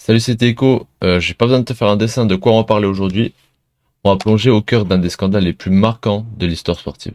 Salut, c'était Echo. J'ai pas besoin de te faire un dessin de quoi on va parler aujourd'hui. On va plonger au cœur d'un des scandales les plus marquants de l'histoire sportive.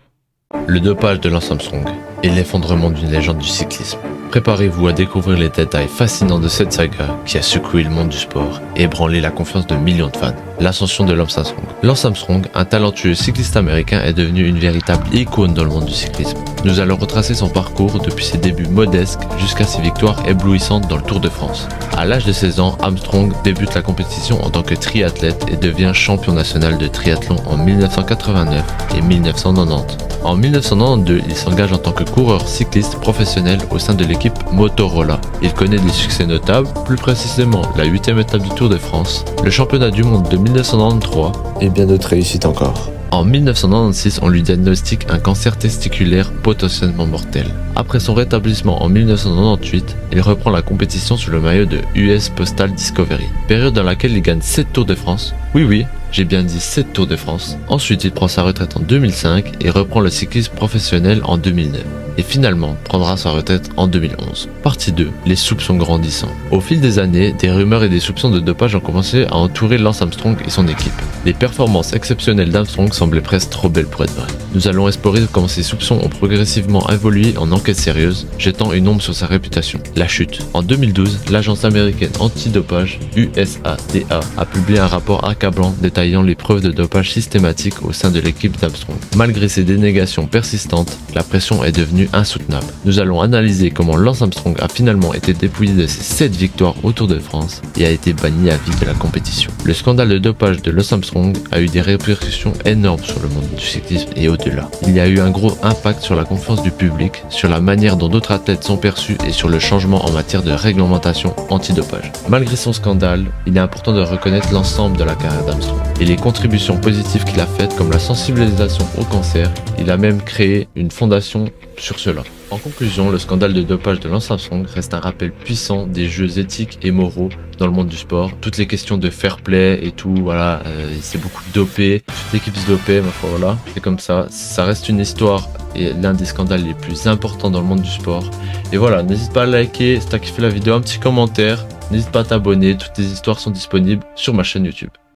Le dopage de Lance Armstrong et l'effondrement d'une légende du cyclisme. Préparez-vous à découvrir les détails fascinants de cette saga qui a secoué le monde du sport et ébranlé la confiance de millions de fans. L'ascension de Lance Armstrong. Lance Armstrong, un talentueux cycliste américain, est devenu une véritable icône dans le monde du cyclisme. Nous allons retracer son parcours depuis ses débuts modestes jusqu'à ses victoires éblouissantes dans le Tour de France. À l'âge de 16 ans, Armstrong débute la compétition en tant que triathlète et devient champion national de triathlon en 1989 et 1990. En 1992, il s'engage en tant que coureur cycliste professionnel au sein de l'équipe Motorola. Il connaît des succès notables, plus précisément la 8e étape du Tour de France, le championnat du monde de 1993 et bien d'autres réussites encore. En 1996, on lui diagnostique un cancer testiculaire potentiellement mortel. Après son rétablissement en 1998, il reprend la compétition sous le maillot de US Postal Discovery, période dans laquelle il gagne 7 Tours de France. Oui, j'ai bien dit 7 Tours de France. Ensuite, il prend sa retraite en 2005 et reprend le cyclisme professionnel en 2009. Et finalement, prendra sa retraite en 2011. Partie 2. Les soupçons grandissants. Au fil des années, des rumeurs et des soupçons de dopage ont commencé à entourer Lance Armstrong et son équipe. Les performances exceptionnelles d'Armstrong semblaient presque trop belles pour être vraies. Nous allons explorer comment ces soupçons ont progressivement évolué en enquête sérieuse, jetant une ombre sur sa réputation. La chute. En 2012, l'agence américaine antidopage USADA a publié un rapport accablant détaillant les preuves de dopage systématique au sein de l'équipe d'Armstrong. Malgré ces dénégations persistantes, la pression est devenue insoutenable. Nous allons analyser comment Lance Armstrong a finalement été dépouillé de ses 7 victoires au Tour de France et a été banni à vie de la compétition. Le scandale de dopage de Lance Armstrong a eu des répercussions énormes sur le monde du cyclisme et au-delà. Il y a eu un gros impact sur la confiance du public, sur la manière dont d'autres athlètes sont perçus et sur le changement en matière de réglementation antidopage. Malgré son scandale, il est important de reconnaître l'ensemble de la carrière d'Armstrong et les contributions positives qu'il a faites comme la sensibilisation au cancer. Il a même créé une fondation sur cela. En conclusion, le scandale de dopage de Lance Armstrong reste un rappel puissant des jeux éthiques et moraux dans le monde du sport. Toutes les questions de fair play et tout, voilà, c'est beaucoup dopé, toute l'équipe se dopait, ma foi, voilà, c'est comme ça. Ça reste une histoire et l'un des scandales les plus importants dans le monde du sport. Et voilà, n'hésite pas à liker si t'as kiffé la vidéo, un petit commentaire, n'hésite pas à t'abonner, toutes les histoires sont disponibles sur ma chaîne YouTube.